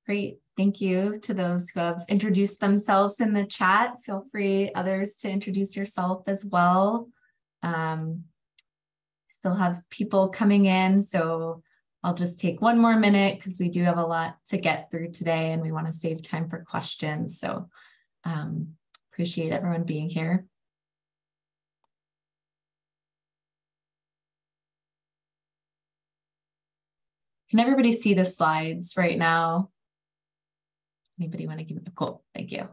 Great. Thank you to those who have introduced themselves in the chat. Feel free, others, to introduce yourself as well. Still have people coming in, so I'll just take one more minute because we do have a lot to get through today and we want to save time for questions. So appreciate everyone being here. Can everybody see the slides right now? Anybody want to give it a cool? Thank you.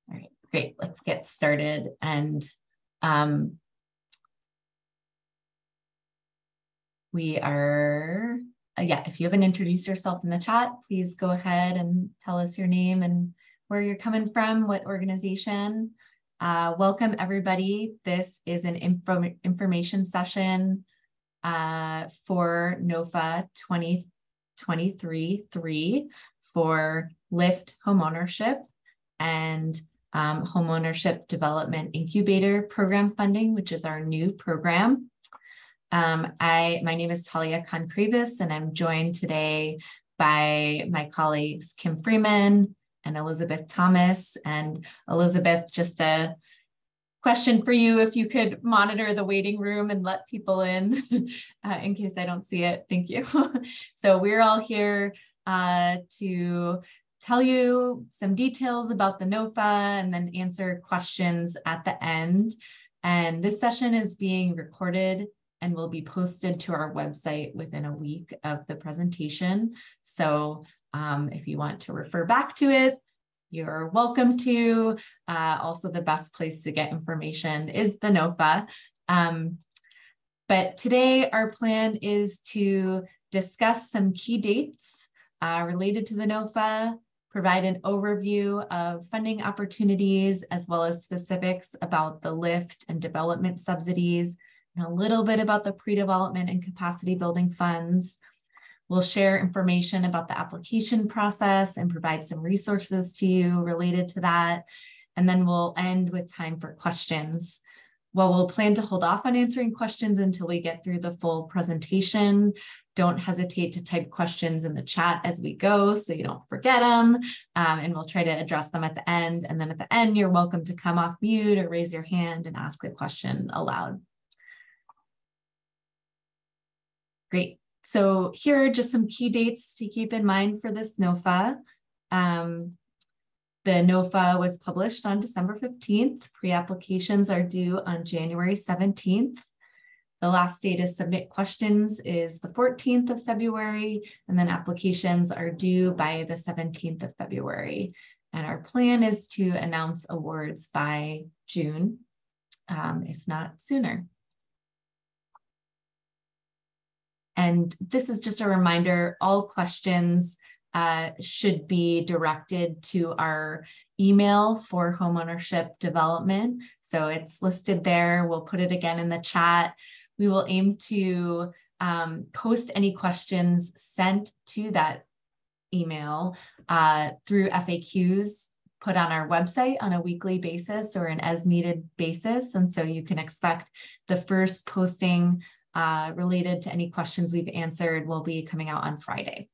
All right, great. Let's get started. And we are, if you haven't introduced yourself in the chat, please go ahead and tell us your name and where you're coming from, what organization. Welcome, everybody. This is an information session for NOFA 2023-3 for LIFT homeownership and homeownership development incubator program funding, which is our new program. My name is Talia Concrevis, and I'm joined today by my colleagues Kim Freeman and Elizabeth Thomas. And Elizabeth, just a question for you, if you could monitor the waiting room and let people in case I don't see it. Thank you. So we're all here to tell you some details about the NOFA and then answer questions at the end. And this session is being recorded and will be posted to our website within a week of the presentation. So if you want to refer back to it, you're welcome to. Also, the best place to get information is the NOFA. But today our plan is to discuss some key dates related to the NOFA, provide an overview of funding opportunities, as well as specifics about the LIFT and development subsidies, and a little bit about the pre-development and capacity building funds. We'll share information about the application process and provide some resources to you related to that. And then we'll end with time for questions. Well, we'll plan to hold off on answering questions until we get through the full presentation. Don't hesitate to type questions in the chat as we go so you don't forget them. And we'll try to address them at the end. And then at the end, you're welcome to come off mute or raise your hand and ask a question aloud. Great. So here are just some key dates to keep in mind for this NOFA. The NOFA was published on December 15th. Pre-applications are due on January 17th. The last day to submit questions is the 14th of February, and then applications are due by the 17th of February. And our plan is to announce awards by June, if not sooner. And this is just a reminder, all questions should be directed to our email for homeownership development. So it's listed there. We'll put it again in the chat. We will aim to post any questions sent to that email through FAQs put on our website on a weekly basis or an as needed basis. And so you can expect the first posting related to any questions we've answered will be coming out on Friday.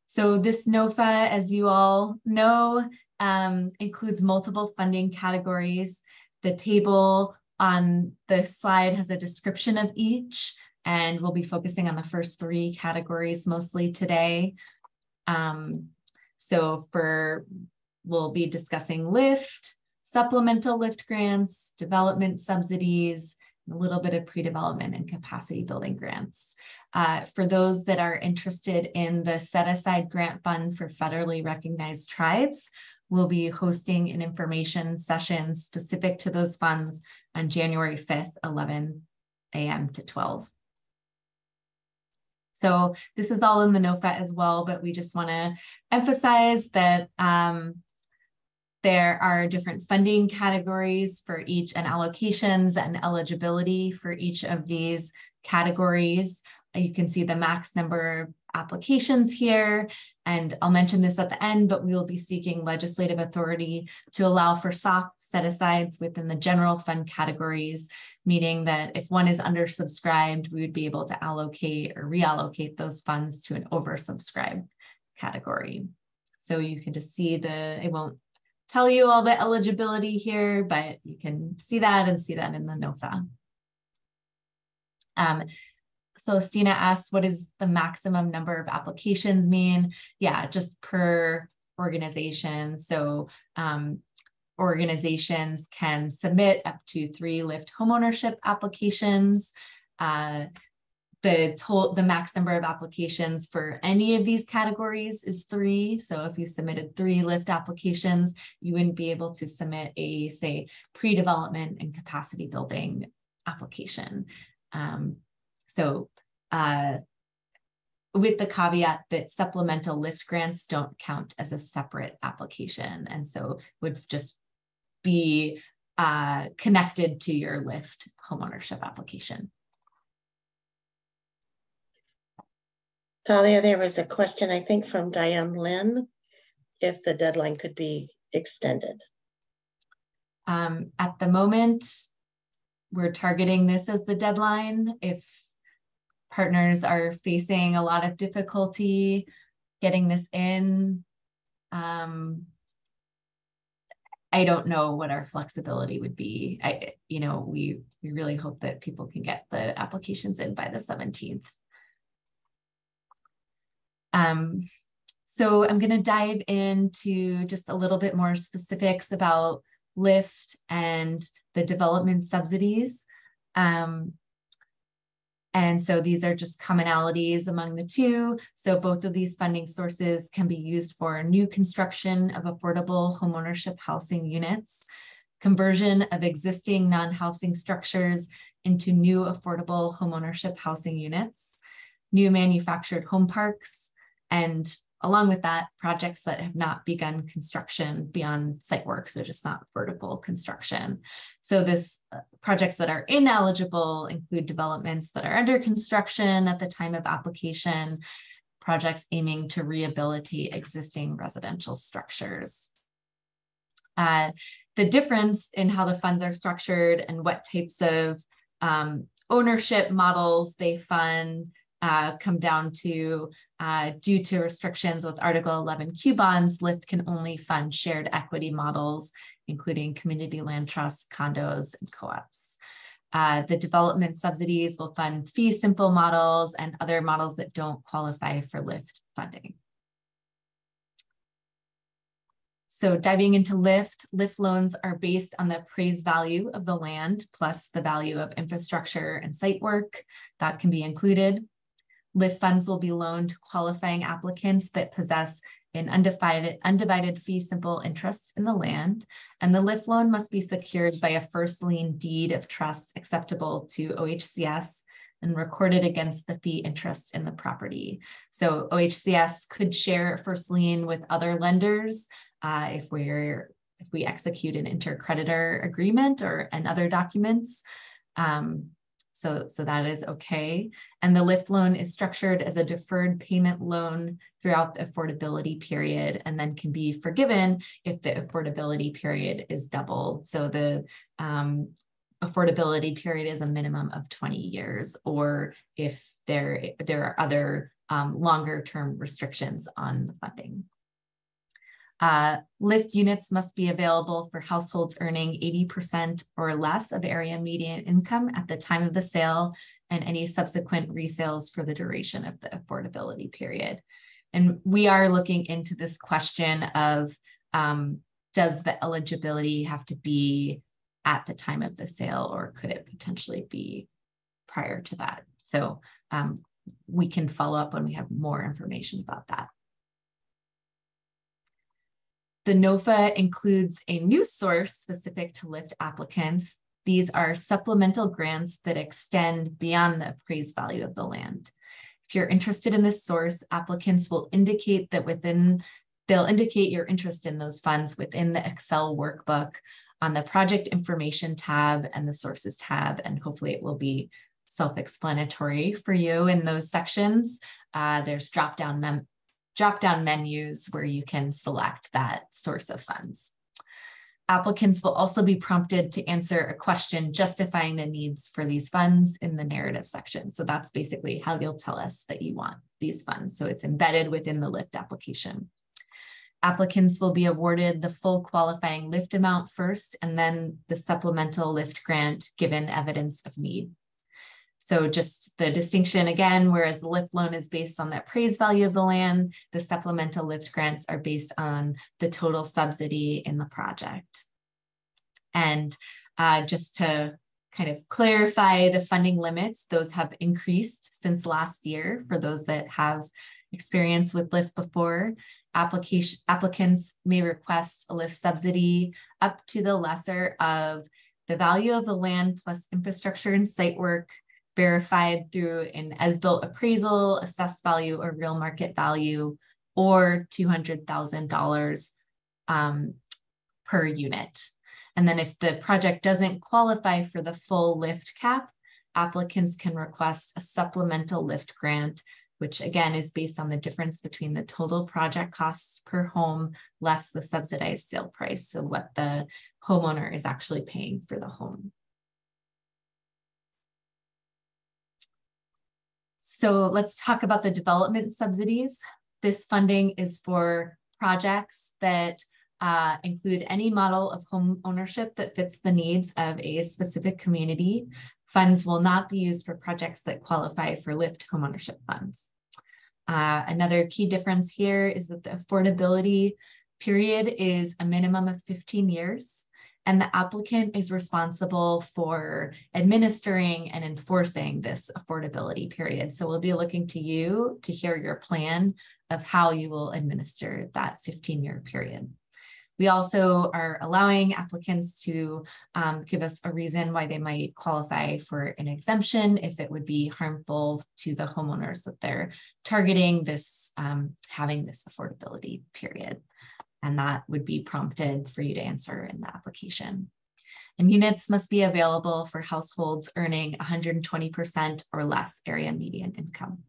So this NOFA, as you all know, includes multiple funding categories. The table on the slide has a description of each, and we'll be focusing on the first three categories mostly today. We'll be discussing LIFT, supplemental lift grants, development subsidies, and a little bit of pre-development and capacity building grants. For those that are interested in the set-aside grant fund for federally recognized tribes, we'll be hosting an information session specific to those funds on January 5th, 11 a.m. to 12. So this is all in the NOFA as well, but we just want to emphasize that there are different funding categories for each and allocations and eligibility for each of these categories. You can see the max number of applications here, and I'll mention this at the end, but we will be seeking legislative authority to allow for soft set-asides within the general fund categories, meaning that if one is undersubscribed, we would be able to allocate or reallocate those funds to an oversubscribed category. So you can just see it won't tell you all the eligibility here, but you can see that and see that in the NOFA. So Stina asked, what does the maximum number of applications mean? Yeah, just per organization. So organizations can submit up to 3 lift homeownership applications. The max number of applications for any of these categories is 3. So if you submitted 3 lift applications, you wouldn't be able to submit a, say, pre-development and capacity building application. With the caveat that supplemental lift grants don't count as a separate application, and so would just be connected to your lift homeownership application. Talia, there was a question, I think, from Diane Lynn, if the deadline could be extended. At the moment, we're targeting this as the deadline. If partners are facing a lot of difficulty getting this in, I don't know what our flexibility would be. We really hope that people can get the applications in by the 17th. So I'm going to dive into just a little bit more specifics about LIFT and the development subsidies. And so these are just commonalities among the two. So both of these funding sources can be used for new construction of affordable homeownership housing units, conversion of existing non-housing structures into new affordable homeownership housing units, new manufactured home parks, and along with that, projects that have not begun construction beyond site work, so just not vertical construction. So projects that are ineligible include developments that are under construction at the time of application, projects aiming to rehabilitate existing residential structures. The difference in how the funds are structured and what types of ownership models they fund come down to, due to restrictions with Article 11Q bonds, LIFT can only fund shared equity models, including community land trusts, condos, and co-ops. The development subsidies will fund fee simple models and other models that don't qualify for LIFT funding. So diving into LIFT loans are based on the appraised value of the land plus the value of infrastructure and site work that can be included. LIFT funds will be loaned to qualifying applicants that possess an undivided fee simple interest in the land, and the LIFT loan must be secured by a first lien deed of trust acceptable to OHCS and recorded against the fee interest in the property. So OHCS could share first lien with other lenders if we execute an intercreditor agreement and other documents. So that is okay. And the LIFT loan is structured as a deferred payment loan throughout the affordability period and then can be forgiven if the affordability period is doubled. So the affordability period is a minimum of 20 years, or if there are other longer term restrictions on the funding. LIFT units must be available for households earning 80% or less of area median income at the time of the sale and any subsequent resales for the duration of the affordability period. And we are looking into this question of does the eligibility have to be at the time of the sale, or could it potentially be prior to that? So we can follow up when we have more information about that. The NOFA includes a new source specific to LIFT applicants. These are supplemental grants that extend beyond the appraised value of the land. If you're interested in this source, applicants will indicate that they'll indicate your interest in those funds within the Excel workbook on the project information tab and the sources tab, and hopefully it will be self-explanatory for you in those sections. There's drop-down menus where you can select that source of funds. Applicants will also be prompted to answer a question justifying the needs for these funds in the narrative section. So that's basically how you'll tell us that you want these funds. So it's embedded within the LIFT application. Applicants will be awarded the full qualifying LIFT amount first, and then the supplemental LIFT grant given evidence of need. So just the distinction again, whereas the LIFT loan is based on the appraised value of the land, the supplemental LIFT grants are based on the total subsidy in the project. And just to kind of clarify the funding limits, those have increased since last year for those that have experience with LIFT before. Applicants may request a LIFT subsidy up to the lesser of the value of the land plus infrastructure and site work, verified through an as-built appraisal, assessed value, or real market value, or $200,000 per unit. And then if the project doesn't qualify for the full LIFT cap, applicants can request a supplemental LIFT grant, which again is based on the difference between the total project costs per home less the subsidized sale price, so what the homeowner is actually paying for the home. So let's talk about the development subsidies. This funding is for projects that include any model of home ownership that fits the needs of a specific community. Funds will not be used for projects that qualify for LIFT homeownership funds. Another key difference here is that the affordability period is a minimum of 15 years. And the applicant is responsible for administering and enforcing this affordability period. So we'll be looking to you to hear your plan of how you will administer that 15-year period. We also are allowing applicants to give us a reason why they might qualify for an exemption if it would be harmful to the homeowners that they're targeting this, having this affordability period. And that would be prompted for you to answer in the application. And units must be available for households earning 120% or less area median income.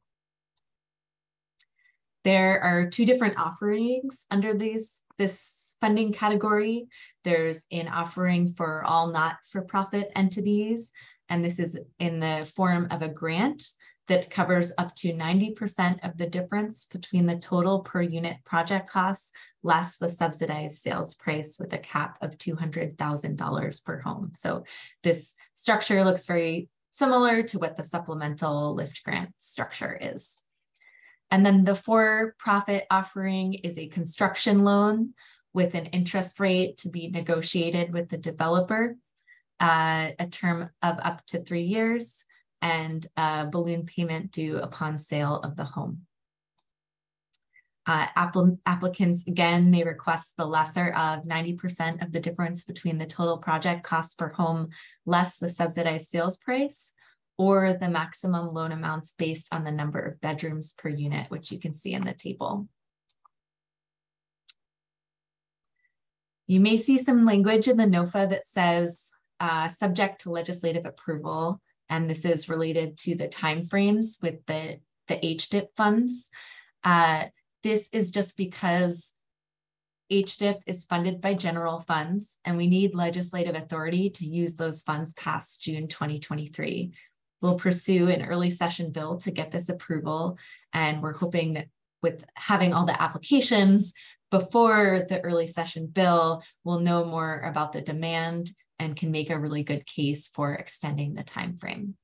There are two different offerings under this funding category. There's an offering for all not-for-profit entities, and this is in the form of a grant that covers up to 90% of the difference between the total per unit project costs less the subsidized sales price with a cap of $200,000 per home. So this structure looks very similar to what the supplemental LIFT grant structure is. And then the for-profit offering is a construction loan with an interest rate to be negotiated with the developer, a term of up to 3 years, and a balloon payment due upon sale of the home. Applicants, again, may request the lesser of 90% of the difference between the total project cost per home less the subsidized sales price, or the maximum loan amounts based on the number of bedrooms per unit, which you can see in the table. You may see some language in the NOFA that says subject to legislative approval, and this is related to the timeframes with the HDIP funds. This is just because HDIP is funded by general funds, and we need legislative authority to use those funds past June 2023. We'll pursue an early session bill to get this approval, and we're hoping that with having all the applications before the early session bill, we'll know more about the demand and can make a really good case for extending the time frame.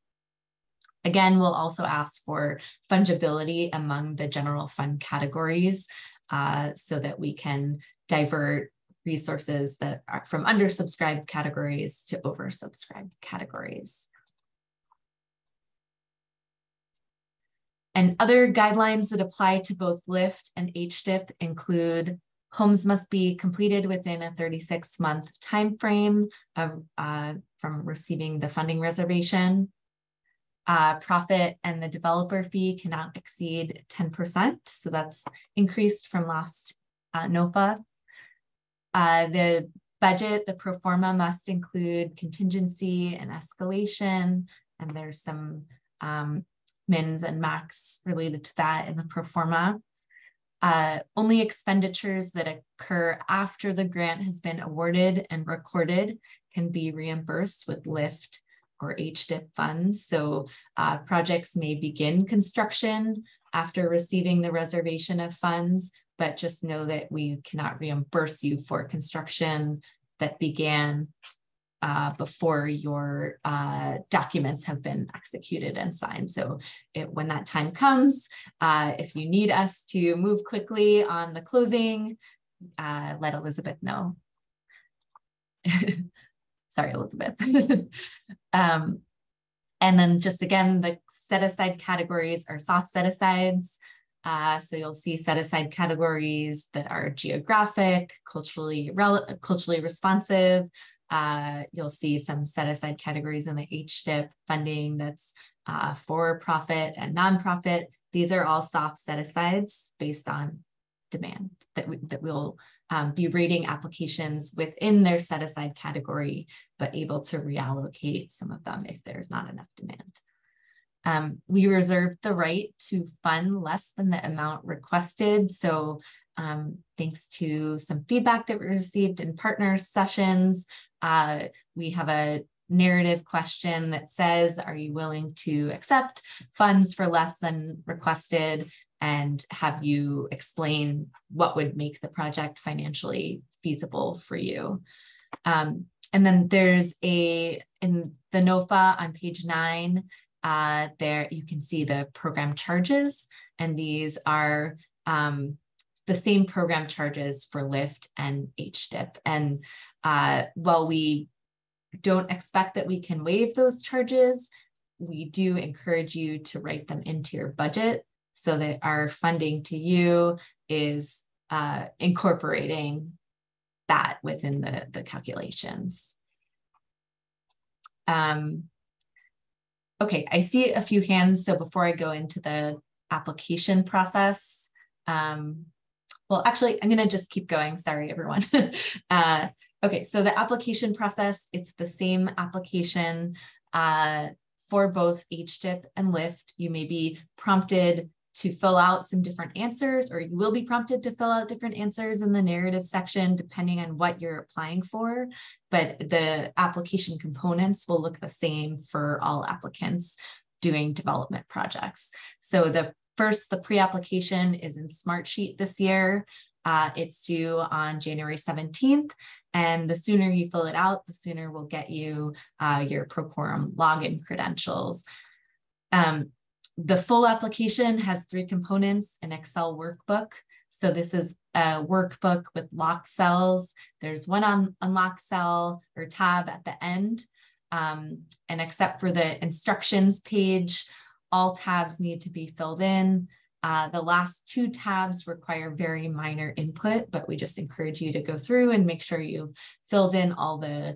Again, we'll also ask for fungibility among the general fund categories so that we can divert resources that are from undersubscribed categories to oversubscribed categories. And other guidelines that apply to both LIFT and HDIP include homes must be completed within a 36-month time frame from receiving the funding reservation. Profit and the developer fee cannot exceed 10%. So that's increased from last NOFA. The budget, the pro forma must include contingency and escalation. And there's some mins and max related to that in the pro forma. Only expenditures that occur after the grant has been awarded and recorded can be reimbursed with LIFT or HDIP funds. So projects may begin construction after receiving the reservation of funds, but just know that we cannot reimburse you for construction that began before your documents have been executed and signed. So when that time comes, if you need us to move quickly on the closing, let Elizabeth know. Sorry, Elizabeth. And then just again, the set aside categories are soft set asides. So you'll see set aside categories that are geographic, culturally responsive. You'll see some set aside categories in the HDIP funding that's for profit and nonprofit. These are all soft set asides based on demand that we'll be rating applications within their set aside category, but able to reallocate some of them if there's not enough demand. We reserve the right to fund less than the amount requested. So thanks to some feedback that we received in partner sessions, we have a narrative question that says, are you willing to accept funds for less than requested? And have you explain what would make the project financially feasible for you? And then there's in the NOFA on page 9, there you can see the program charges, and these are the same program charges for LIFT and HDIP. And while we don't expect that we can waive those charges, we do encourage you to write them into your budget so that our funding to you is incorporating that within the calculations. Okay, I see a few hands. So before I go into the application process, well, actually, I'm going to just keep going. Sorry, everyone. Okay, so the application process, it's the same application for both HDIP and LIFT. You may be prompted to fill out some different answers, or you will be prompted to fill out different answers in the narrative section, depending on what you're applying for. But the application components will look the same for all applicants doing development projects. So the pre-application is in Smartsheet this year. It's due on January 17th. And the sooner you fill it out, the sooner we'll get you your Procorum login credentials. The full application has 3 components: an Excel workbook. So this is a workbook with lock cells. There's one unlock cell or tab at the end. And except for the instructions page, all tabs need to be filled in. The last 2 tabs require very minor input, but we just encourage you to go through and make sure you filled in all the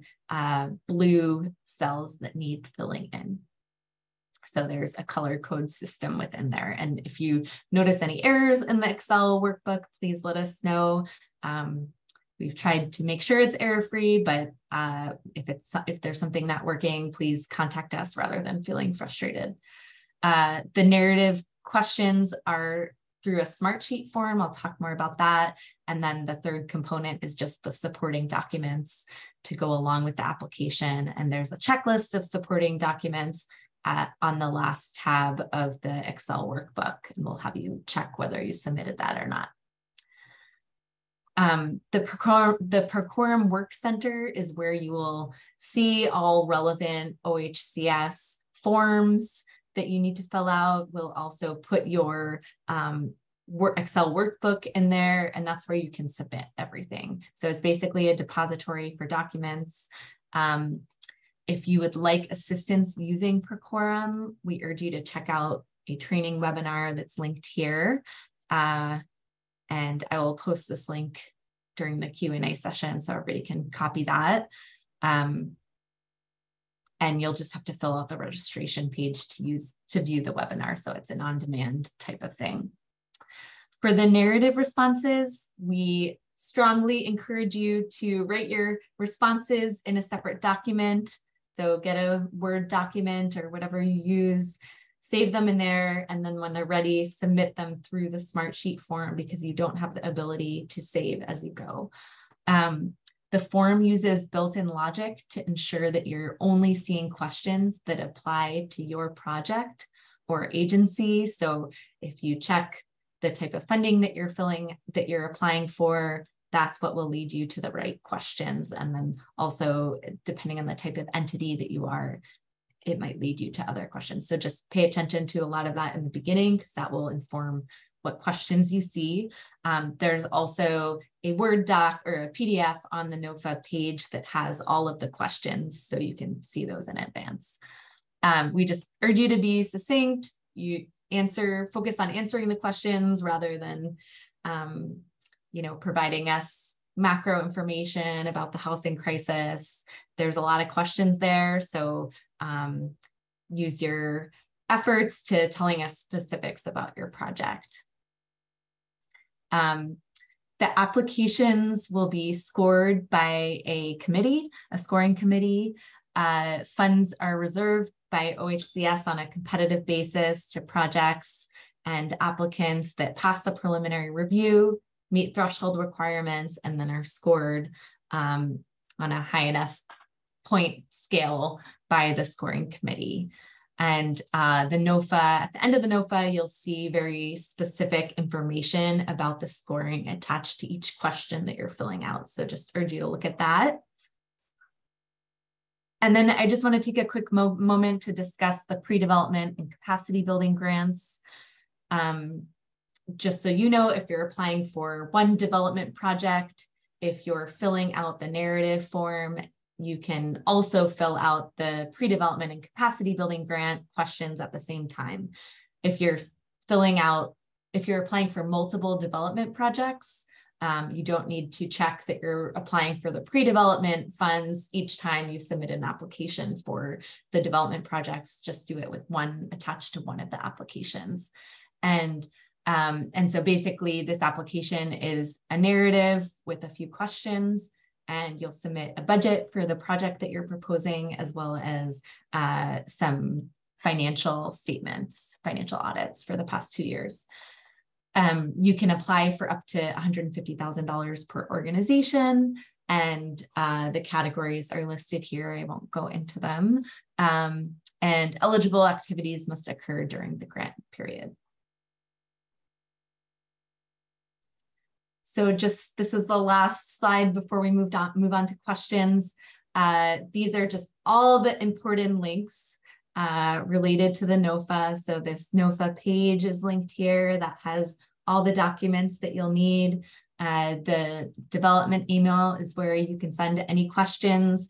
blue cells that need filling in. So there's a color code system within there. And if you notice any errors in the Excel workbook, please let us know. We've tried to make sure it's error-free, but if there's something not working, please contact us rather than feeling frustrated. The narrative questions are through a Smartsheet form. I'll talk more about that. And then the third component is just the supporting documents to go along with the application. And there's a checklist of supporting documents on the last tab of the Excel workbook, and we'll have you check whether you submitted that or not. The Procorum Work Center is where you will see all relevant OHCS forms that you need to fill out. We'll also put your Excel workbook in there, and that's where you can submit everything. So it's basically a depository for documents. If you would like assistance using Procorum, we urge you to check out a training webinar that's linked here. And I will post this link during the Q&A session so everybody can copy that. And you'll just have to fill out the registration page to view the webinar. So it's an on-demand type of thing. For the narrative responses, we strongly encourage you to write your responses in a separate document. So get a Word document or whatever you use, save them in there, and then when they're ready, submit them through the Smartsheet form because you don't have the ability to save as you go. The form uses built-in logic to ensure that you're only seeing questions that apply to your project or agency. So if you check the type of funding that you're applying for, that's what will lead you to the right questions. And then also, depending on the type of entity that you are, it might lead you to other questions. So just pay attention to a lot of that in the beginning, because that will inform what questions you see. There's also a Word doc or a PDF on the NOFA page that has all of the questions, so you can see those in advance. We just urge you to be succinct. You focus on answering the questions rather than providing us macro information about the housing crisis. There's a lot of questions there, so use your efforts to telling us specifics about your project. The applications will be scored by a committee, a scoring committee. Funds are reserved by OHCS on a competitive basis to projects and applicants that pass the preliminary review, meet threshold requirements, and then are scored on a high enough point scale by the scoring committee. And the NOFA, at the end of the NOFA, you'll see very specific information about the scoring attached to each question that you're filling out. So just urge you to look at that. And then I just want to take a quick moment to discuss the pre-development and capacity building grants. Just so you know, if you're applying for one development project, if you're filling out the narrative form, you can also fill out the pre-development and capacity building grant questions at the same time. If you're applying for multiple development projects, you don't need to check that you're applying for the pre-development funds each time you submit an application for the development projects. Just do it with one attached to one of the applications. And so basically this application is a narrative with a few questions, and you'll submit a budget for the project that you're proposing, as well as some financial statements, financial audits for the past 2 years. You can apply for up to $150,000 per organization, and the categories are listed here. I won't go into them. And eligible activities must occur during the grant period. So this is the last slide before we move on to questions. These are just all the important links related to the NOFA. So this NOFA page is linked here that has all the documents that you'll need. The development email is where you can send any questions.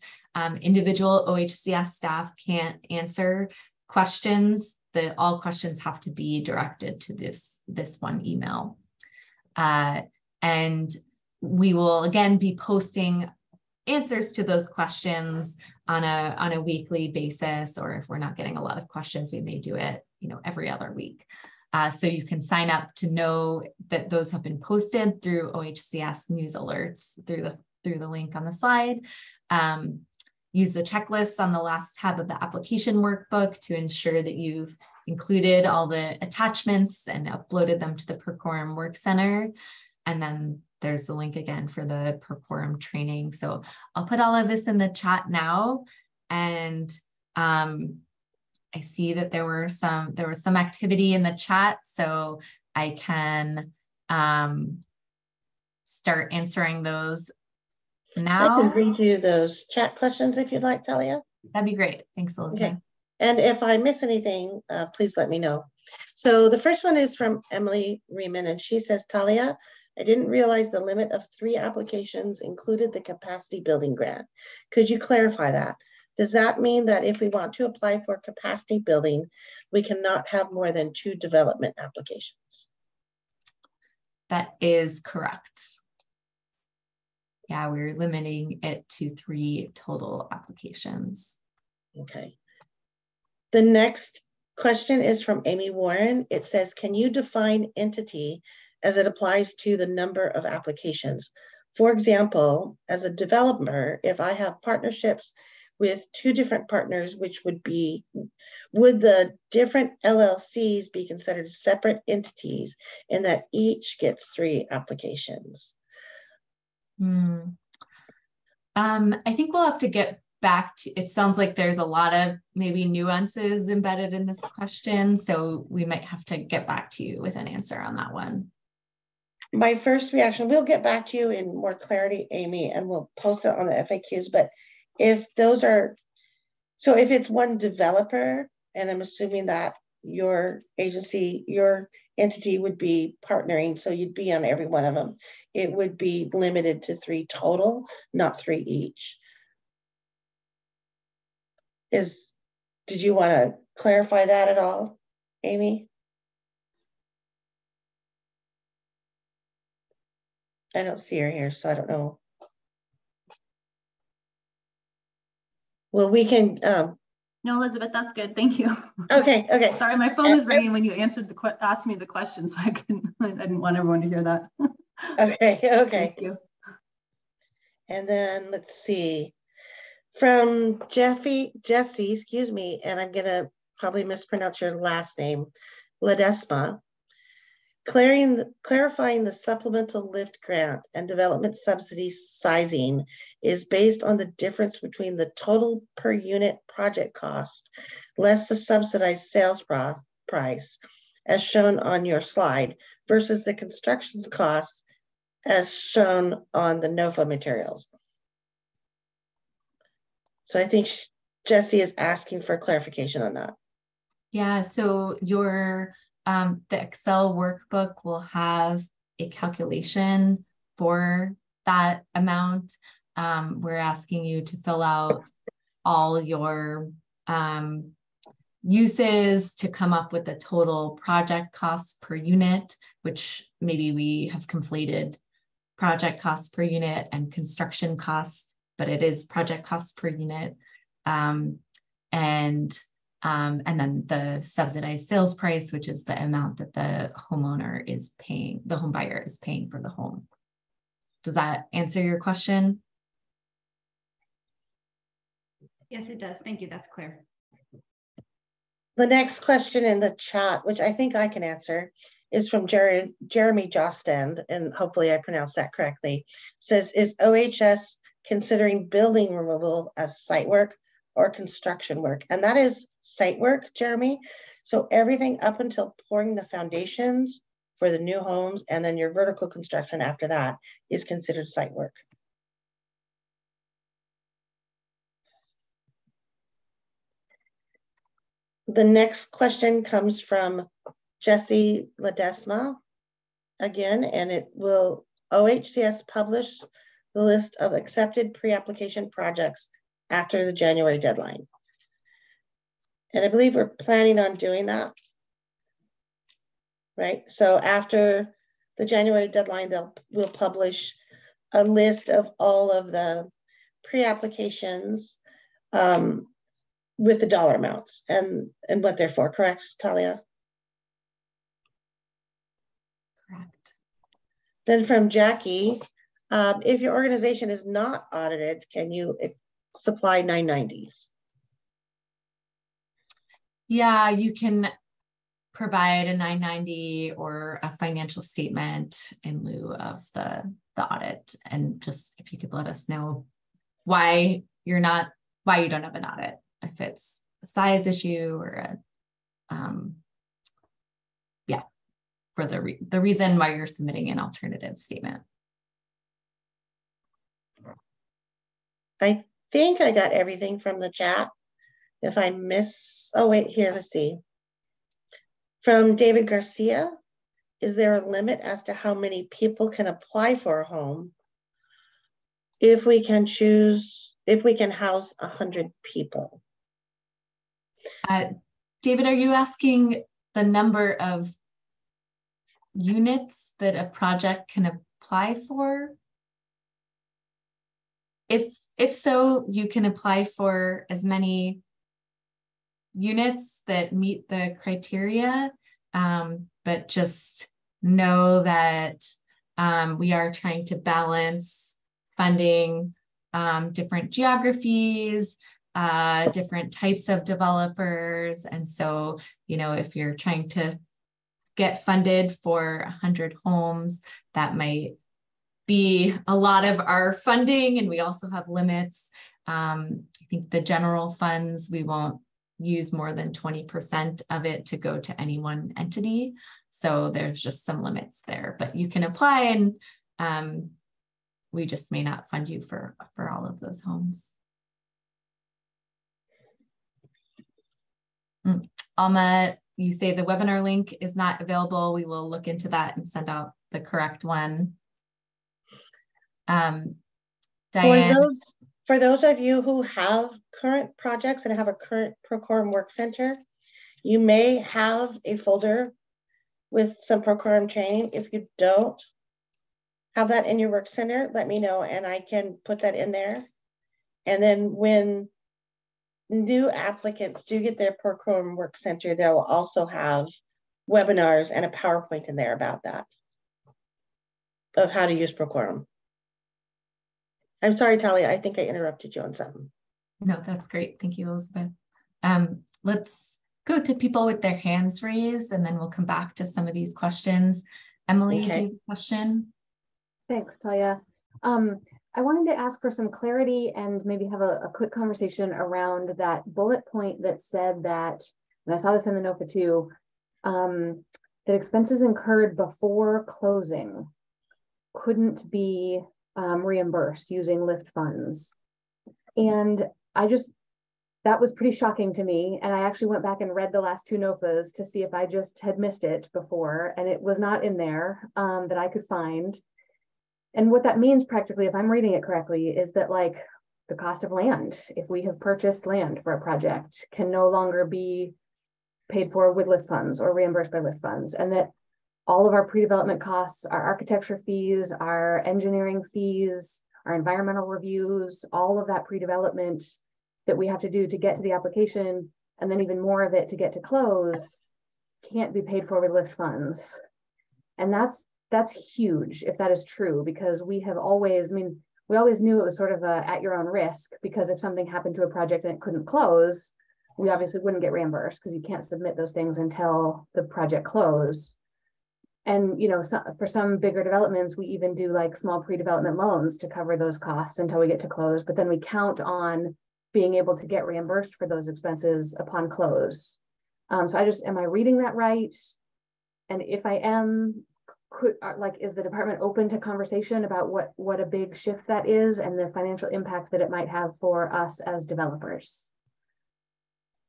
Individual OHCS staff can't answer questions. All questions have to be directed to this one email. And we will again be posting answers to those questions on a weekly basis, or if we're not getting a lot of questions, we may do it, every other week. So you can sign up to know that those have been posted through OHCS news alerts through the link on the slide. Use the checklists on the last tab of the application workbook to ensure that you've included all the attachments and uploaded them to the Procorum Work Center. And then there's the link again for the Procorum training. So I'll put all of this in the chat now. And I see that there was some activity in the chat, so I can start answering those now. I can read you those chat questions if you'd like, Talia. That'd be great. Thanks, Elizabeth. Okay. And if I miss anything, please let me know. So the first one is from Emily Riemann, and she says, Talia, I didn't realize the limit of 3 applications included the capacity building grant. Could you clarify that? Does that mean that if we want to apply for capacity building, we cannot have more than 2 development applications? That is correct. Yeah, we're limiting it to 3 total applications. Okay. The next question is from Amy Warren. It says, can you define entity as it applies to the number of applications? For example, as a developer, if I have partnerships with 2 different partners, would the different LLCs be considered separate entities in that each gets 3 applications? I think we'll have to get back to, it sounds like there's a lot of maybe nuances embedded in this question. So we might have to get back to you with an answer on that one. My first reaction, we'll get back to you in more clarity, Amy, and we'll post it on the FAQs. But if those are, so if it's one developer, and I'm assuming that your agency, your entity would be partnering, so you'd be on every one of them, it would be limited to 3 total, not 3 each. Did you want to clarify that at all, Amy? I don't see her here, so I don't know. Well, we can. No, Elizabeth, that's good. Thank you. Okay. Sorry, my phone was ringing when you asked me the question, so I didn't want everyone to hear that. Okay. Thank you. And then let's see. From Jesse, excuse me, and I'm gonna probably mispronounce your last name, Ledesma. Clarifying the supplemental lift grant and development subsidy sizing is based on the difference between the total per unit project cost less the subsidized sales price as shown on your slide versus the construction costs as shown on the NOFA materials. So I think Jesse is asking for clarification on that. Yeah, so your the Excel workbook will have a calculation for that amount. We're asking you to fill out all your uses to come up with the total project costs per unit, which maybe we have conflated project costs per unit and construction costs, but it is project costs per unit. And then the subsidized sales price, which is the amount that the homeowner is paying, the home buyer is paying for the home. Does that answer your question? Yes, it does. Thank you. That's clear. The next question in the chat, which I think I can answer, is from Jeremy Jostand, and hopefully I pronounced that correctly. Says, is OHS considering building removal as site work or construction work? And that is site work, Jeremy. So everything up until pouring the foundations for the new homes and then your vertical construction after that is considered site work. The next question comes from Jesse Ledesma again, and it will OHCS publish the list of accepted pre-application projects after the January deadline. And I believe we're planning on doing that, right? So after the January deadline, we'll publish a list of all of the pre-applications with the dollar amounts and what they're for, correct, Talia? Correct. Then from Jackie, if your organization is not audited, can you supply 990s? Yeah, you can provide a 990 or a financial statement in lieu of the audit. And just if you could let us know why you don't have an audit, if it's a size issue or for the reason why you're submitting an alternative statement. I think I got everything from the chat. If I miss, oh wait, here, let's see. From David Garcia, is there a limit as to how many people can apply for a home if we can house 100 people? David, are you asking the number of units that a project can apply for? If so, you can apply for as many units that meet the criteria, but just know that we are trying to balance funding different geographies, different types of developers. And so, you know, if you're trying to get funded for 100 homes, that might be a lot of our funding, and we also have limits. I think the general funds, we won't use more than 20% of it to go to any one entity. So there's just some limits there, but you can apply, and we just may not fund you for all of those homes. Alma, you say the webinar link is not available. We will look into that and send out the correct one. Diane. For those of you who have current projects and have a current Procorum work center, you may have a folder with some Procorum training. If you don't have that in your work center, let me know and I can put that in there. And then when new applicants do get their Procorum work center, they'll also have webinars and a PowerPoint in there about that, of how to use Procorum. I'm sorry, Talia, I think I interrupted you on something. No, that's great. Thank you, Elizabeth. Let's go to people with their hands raised, and then we'll come back to some of these questions. Emily, okay. Do you have a question? Thanks, Talia. I wanted to ask for some clarity and maybe have a quick conversation around that bullet point that said that, and I saw this in the NOFA too, that expenses incurred before closing couldn't be reimbursed using LIFT funds. And that was pretty shocking to me. And I actually went back and read the last two NOFAs to see if I just had missed it before, and it was not in there that I could find. And what that means practically, if I'm reading it correctly, is that like the cost of land, if we have purchased land for a project, can no longer be paid for with LIFT funds or reimbursed by LIFT funds, and that all of our pre-development costs, our architecture fees, our engineering fees, our environmental reviews, all of that pre-development that we have to do to get to the application, and then even more of it to get to close, can't be paid for with LIFT funds. And that's huge if that is true, because we have always, we always knew it was sort of a at your own risk, because if something happened to a project and it couldn't close, we obviously wouldn't get reimbursed because you can't submit those things until the project closed. And, you know, for some bigger developments, we even do like small pre-development loans to cover those costs until we get to close, but then we count on being able to get reimbursed for those expenses upon close. So am I reading that right? And if I am, is the department open to conversation about what a big shift that is and the financial impact that it might have for us as developers?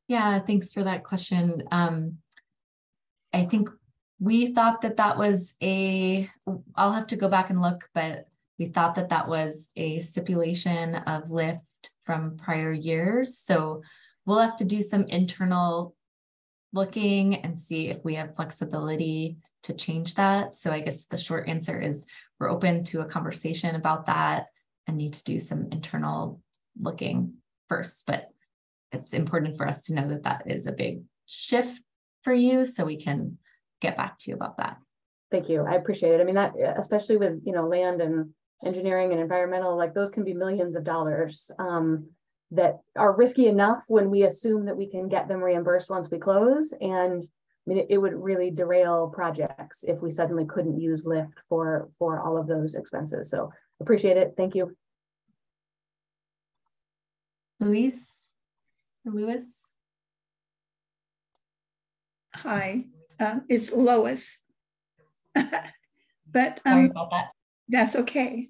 Yeah, thanks for that question. I think we thought that was I'll have to go back and look, but we thought that was a stipulation of LIFT from prior years. So we'll have to do some internal looking and see if we have flexibility to change that. So I guess the short answer is we're open to a conversation about that and need to do some internal looking first, but it's important for us to know that is a big shift for you, so we can get back to you about that. Thank you. I appreciate it. I mean, that especially with, you know, land and engineering and environmental, like those can be millions of dollars that are risky enough when we assume that we can get them reimbursed once we close. And I mean, it would really derail projects if we suddenly couldn't use LIFT for all of those expenses. So appreciate it. Thank you. Louis? Hi, it's Lois. But sorry about that. That's okay.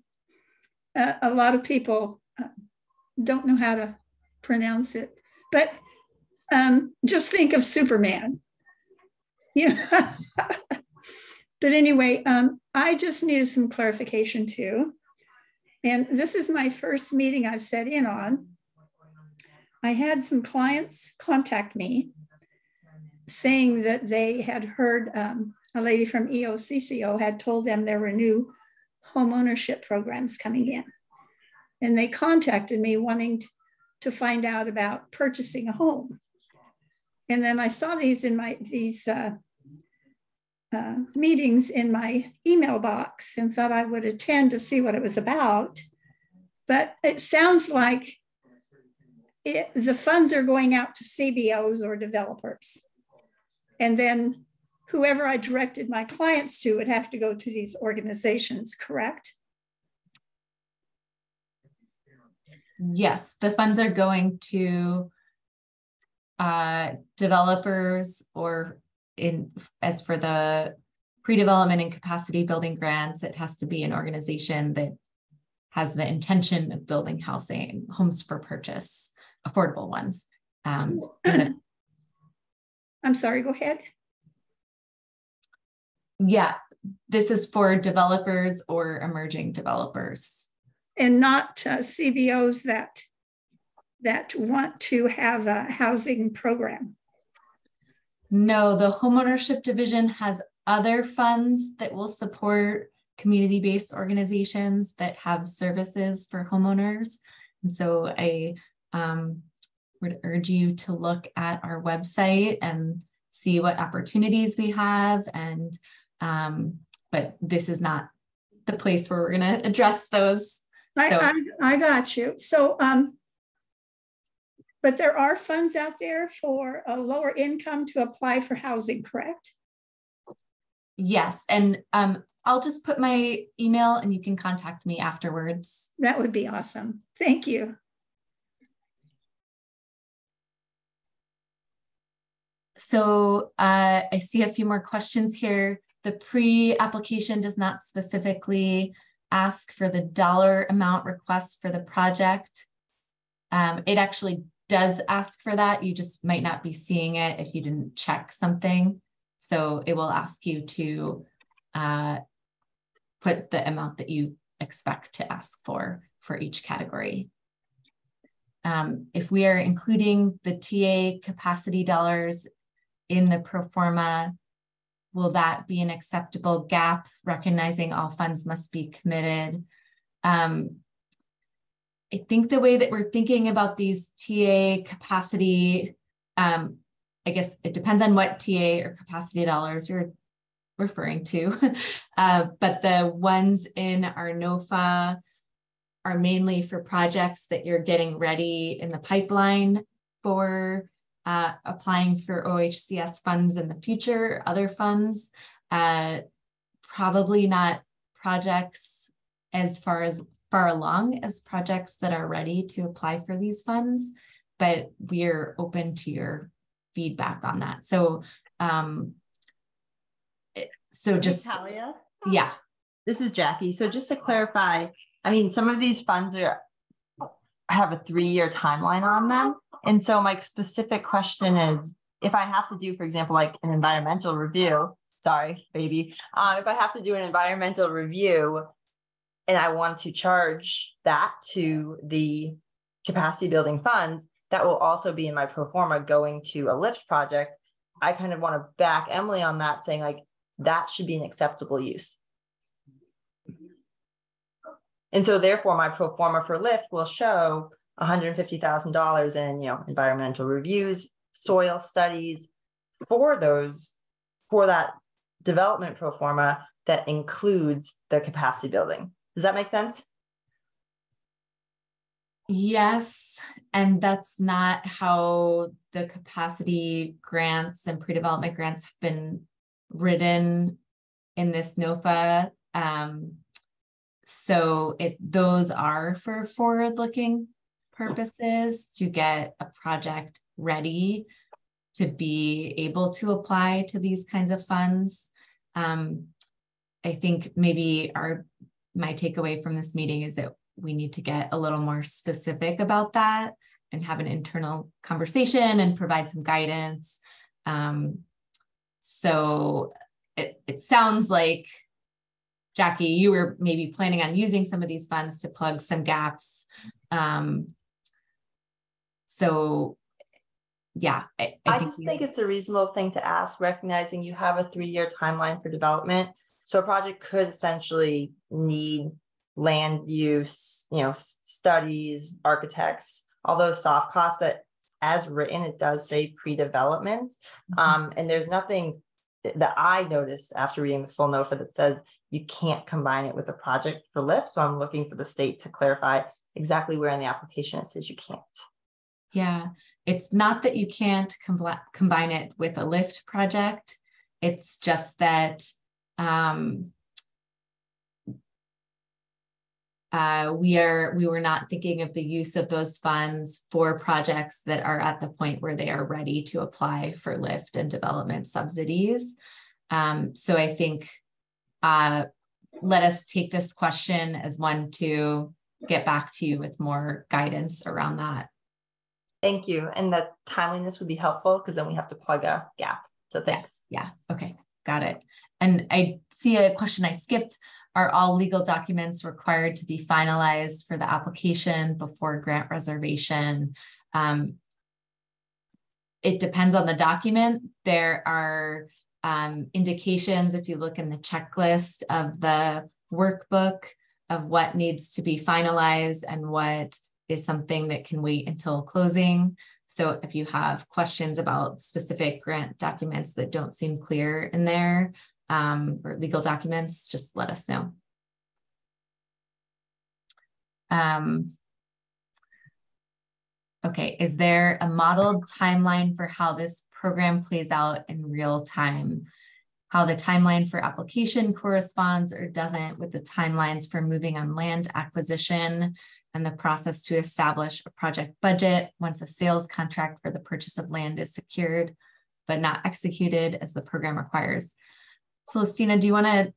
A lot of people don't know how to pronounce it, but just think of Superman. Yeah. But anyway, I just needed some clarification too. And this is my first meeting I've sat in on. I had some clients contact me saying that they had heard a lady from EOCCO had told them there were new home ownership programs coming in. And they contacted me wanting to find out about purchasing a home. And then I saw these in these meetings in my email box and thought I would attend to see what it was about. But it sounds like the funds are going out to CBOs or developers. And then whoever I directed my clients to would have to go to these organizations, correct? Yes, the funds are going to developers, or as for the pre-development and capacity building grants, it has to be an organization that has the intention of building homes for purchase, affordable ones. I'm sorry, go ahead. Yeah, this is for developers or emerging developers. And not CBOs that want to have a housing program. No, the homeownership division has other funds that will support community-based organizations that have services for homeowners. And so I would urge you to look at our website and see what opportunities we have. And but this is not the place where we're going to address those. I got you. So, but there are funds out there for a lower income to apply for housing, correct? Yes, and I'll just put my email and you can contact me afterwards. That would be awesome. Thank you. So I see a few more questions here. The pre-application does not specifically ask for the dollar amount request for the project. It actually does ask for that. You just might not be seeing it if you didn't check something. So it will ask you to put the amount that you expect to ask for each category. If we are including the TA capacity dollars in the pro forma, will that be an acceptable gap, recognizing all funds must be committed? I think the way that we're thinking about these TA capacity, I guess it depends on what TA or capacity dollars you're referring to, but the ones in our NOFA are mainly for projects that you're getting ready in the pipeline for applying for OHCS funds in the future, other funds, probably not projects as far along as projects that are ready to apply for these funds, but we're open to your feedback on that. So, just, Natalia? yeah. This is Jackie. So just to clarify, I mean, some of these funds have a 3-year timeline on them. And so my specific question is, if I have to do, for example, like an environmental review, sorry, baby, if I have to do an environmental review and I want to charge that to the capacity building funds, that will also be in my pro forma going to a lift project. I kind of want to back Emily on that, saying like, that should be an acceptable use. And so therefore my pro forma for lift will show $150,000 in, environmental reviews, soil studies for that development pro forma that includes the capacity building. Does that make sense? Yes, and that's not how the capacity grants and pre-development grants have been written in this NOFA. So those are for forward-looking purposes to get a project ready to be able to apply to these kinds of funds. I think maybe my takeaway from this meeting is that we need to get a little more specific about that and have an internal conversation and provide some guidance. So it sounds like, Jackie, you were maybe planning on using some of these funds to plug some gaps. So yeah, I just think it's a reasonable thing to ask, recognizing you have a 3-year timeline for development. So a project could essentially need land use, studies, architects, all those soft costs that, as written, it does say pre-development. And there's nothing that I noticed after reading the full NOFA that says you can't combine it with a project for LIFT. So I'm looking for the state to clarify exactly where in the application it says you can't. Yeah, it's not that you can't combine it with a LIFT project. It's just that we were not thinking of the use of those funds for projects that are at the point where they are ready to apply for LIFT and development subsidies. So I think let us take this question as one to get back to you with more guidance around that. Thank you. And the timeliness would be helpful because then we have to plug a gap. So thanks. Yeah. Okay. Got it. And I see a question I skipped. Are all legal documents required to be finalized for the application before grant reservation? It depends on the document. There are indications, if you look in the checklist of the workbook, of what needs to be finalized and what is something that can wait until closing. So if you have questions about specific grant documents that don't seem clear in there, or legal documents, just let us know. Okay, is there a modeled timeline for how this program plays out in real time? How the timeline for application corresponds or doesn't with the timelines for moving on land acquisition and the process to establish a project budget once a sales contract for the purchase of land is secured, but not executed as the program requires. Celestina, do you want to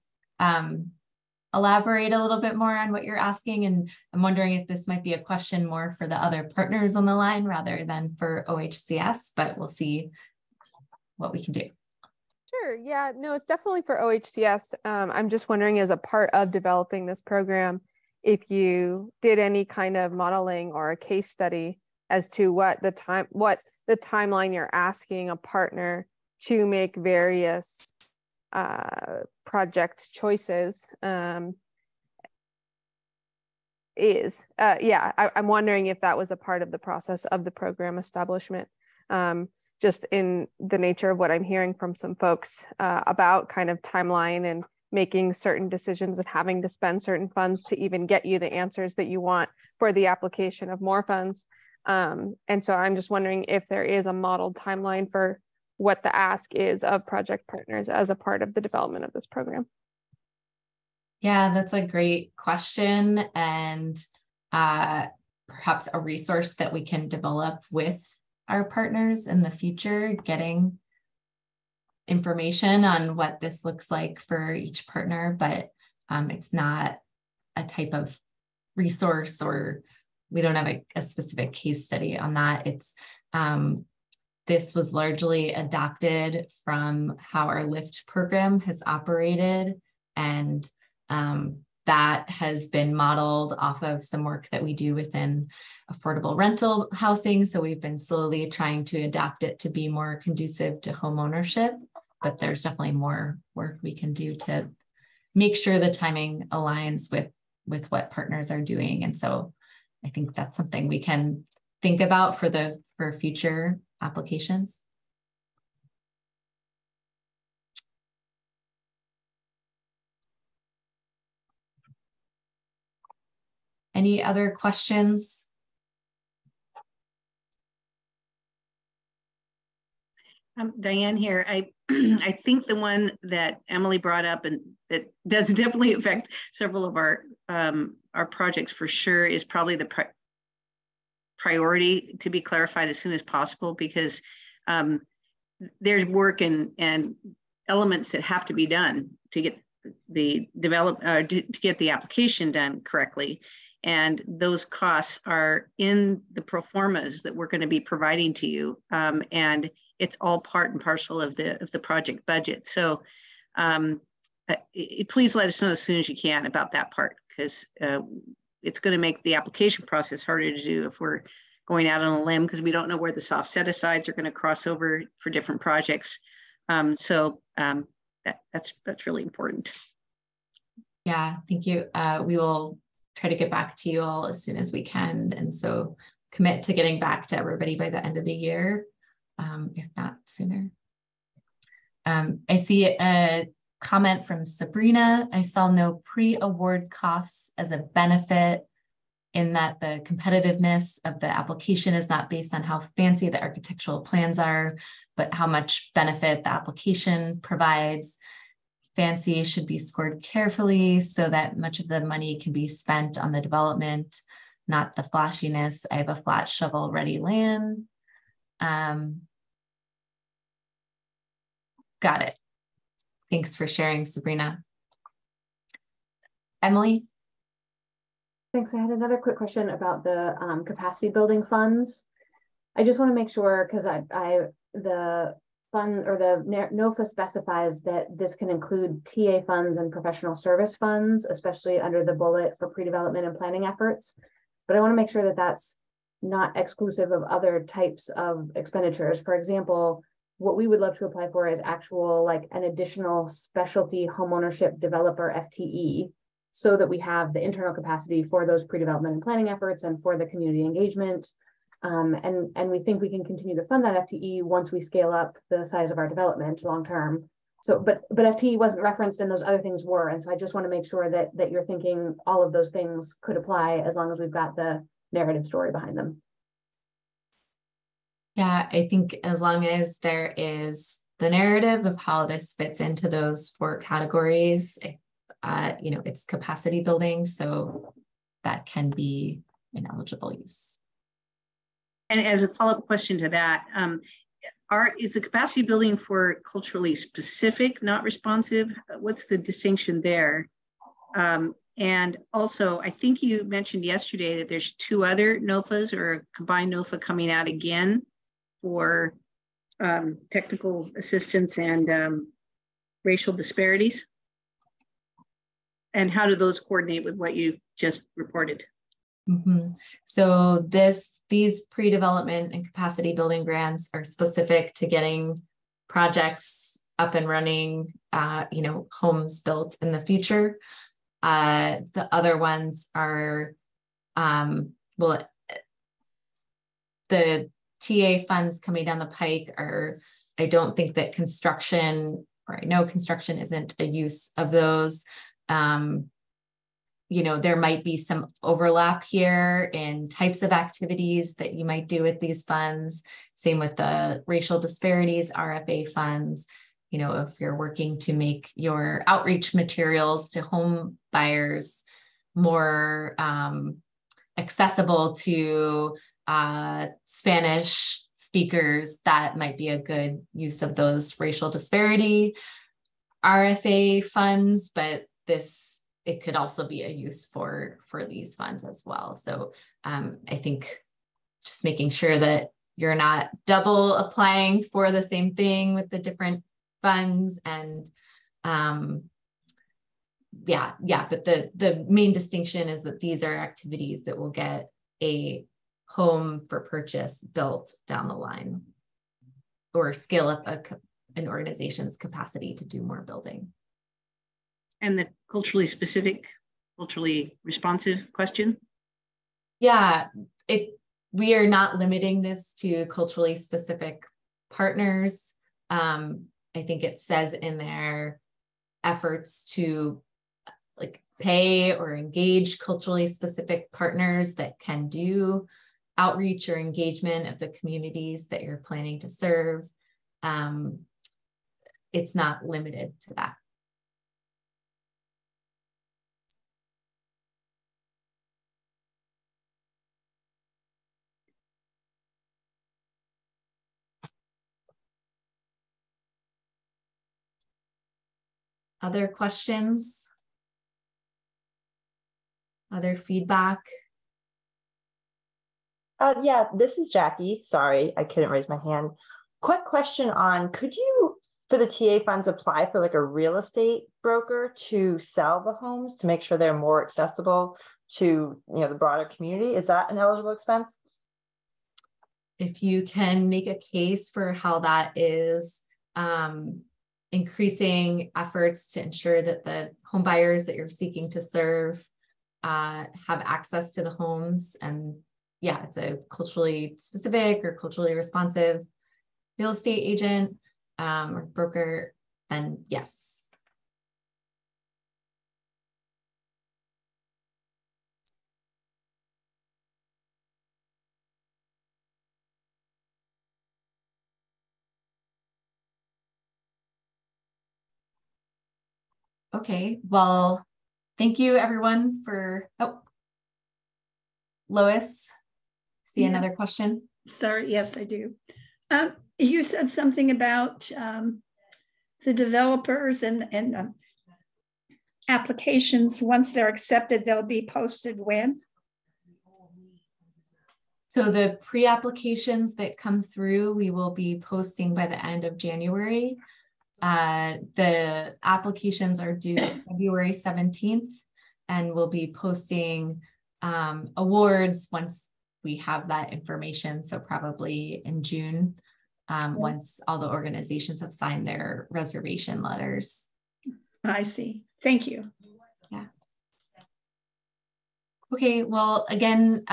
elaborate a little bit more on what you're asking? And I'm wondering if this might be a question more for the other partners on the line rather than for OHCS, but we'll see what we can do. Sure. Yeah, no, it's definitely for OHCS. I'm just wondering, as a part of developing this program, if you did any kind of modeling or a case study as to what the timeline you're asking a partner to make various project choices is. I'm wondering if that was a part of the process of the program establishment. Just in the nature of what I'm hearing from some folks about kind of timeline and making certain decisions and having to spend certain funds to even get you the answers that you want for the application of more funds. And so I'm just wondering if there is a modeled timeline for what the ask is of project partners as a part of the development of this program. Yeah, that's a great question, and perhaps a resource that we can develop with our partners in the future, getting information on what this looks like for each partner, but it's not a type of resource, or we don't have a specific case study on that. It's this was largely adopted from how our LIFT program has operated, and that has been modeled off of some work that we do within affordable rental housing. So we've been slowly trying to adapt it to be more conducive to home ownership, but there's definitely more work we can do to make sure the timing aligns with what partners are doing. And so I think that's something we can think about for future applications. Any other questions? Diane here. I think the one that Emily brought up, and that does definitely affect several of our projects for sure, is probably the priority to be clarified as soon as possible, because there's work and elements that have to be done to get the to get the application done correctly. And those costs are in the pro formas that we're going to be providing to you. And it's all part and parcel of the project budget. So please let us know as soon as you can about that part, because it's going to make the application process harder to do if we're going out on a limb, because we don't know where the soft set-asides are going to cross over for different projects. That's really important. Yeah, thank you. We will try to get back to you all as soon as we can. And so commit to getting back to everybody by the end of the year, if not sooner. I see a comment from Sabrina. I saw no pre-award costs as a benefit, in that the competitiveness of the application is not based on how fancy the architectural plans are, but how much benefit the application provides. Fancy should be scored carefully so that much of the money can be spent on the development, not the flashiness. I have a flat shovel ready land. Got it. Thanks for sharing, Sabrina. Emily? Thanks. I had another quick question about the capacity building funds. I just want to make sure, because the fund or the NOFA specifies that this can include TA funds and professional service funds, especially under the bullet for pre-development and planning efforts. But I want to make sure that that's not exclusive of other types of expenditures. For example, what we would love to apply for is actual, like an additional specialty homeownership developer FTE, so that we have the internal capacity for those pre-development and planning efforts and for the community engagement. And we think we can continue to fund that FTE once we scale up the size of our development long-term. So, but FTE wasn't referenced and those other things were. And so I just want to make sure that you're thinking all of those things could apply as long as we've got the narrative story behind them. Yeah, I think as long as there is the narrative of how this fits into those 4 categories, it's capacity building, so that can be an eligible use. And as a follow-up question to that, is the capacity building for culturally specific, not responsive? What's the distinction there? And also, I think you mentioned yesterday that there's 2 other NOFAs or a combined NOFA coming out again for technical assistance and racial disparities. And how do those coordinate with what you just reported? Mm-hmm. So these pre-development and capacity building grants are specific to getting projects up and running, homes built in the future. The other ones are, the TA funds coming down the pike are, I don't think that construction, or I know construction isn't a use of those. There might be some overlap here in types of activities that you might do with these funds. Same with the racial disparities RFA funds. If you're working to make your outreach materials to home buyers more accessible to Spanish speakers, that might be a good use of those racial disparity RFA funds, but it could also be a use for these funds as well. So I think just making sure that you're not double applying for the same thing with the different funds, and but the main distinction is that these are activities that will get a home for purchase built down the line, or scale up an organization's capacity to do more building. And the culturally specific, culturally responsive question? Yeah, we are not limiting this to culturally specific partners. I think it says in their efforts to pay or engage culturally specific partners that can do outreach or engagement of the communities that you're planning to serve. It's not limited to that. Other questions? Other feedback? Yeah, this is Jackie. Sorry, I couldn't raise my hand. quick question on, could you, for the TA funds, apply for like a real estate broker to sell the homes to make sure they're more accessible to, you know, the broader community? Is that an eligible expense? If you can make a case for how that is increasing efforts to ensure that the home buyers that you're seeking to serve have access to the homes, and yeah, it's a culturally specific or culturally responsive real estate agent or broker, then yes. Okay, well, thank you everyone for, oh, Lois, see Yes. another question? Sorry, yes, I do. You said something about the developers and applications, once they're accepted, they'll be posted when? So the pre-applications that come through, we will be posting by the end of January. The applications are due February 17th, and we'll be posting awards once we have that information. So probably in June, once all the organizations have signed their reservation letters. I see. Thank you. Yeah. Okay, well, again,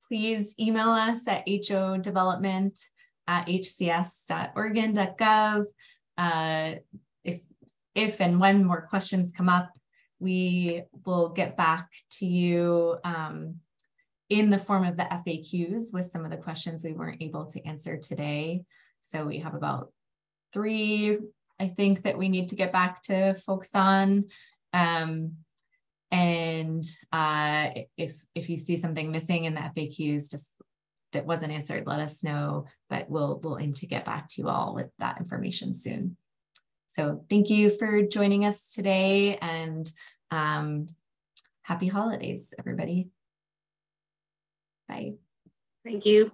please email us at hodevelopment@hcs.oregon.gov. If and when more questions come up, we will get back to you in the form of the FAQs with some of the questions we weren't able to answer today. So we have about 3, I think, that we need to get back to folks on. If you see something missing in the FAQs just that wasn't answered, let us know, but we'll aim to get back to you all with that information soon. So thank you for joining us today, and happy holidays, everybody. Bye. Thank you.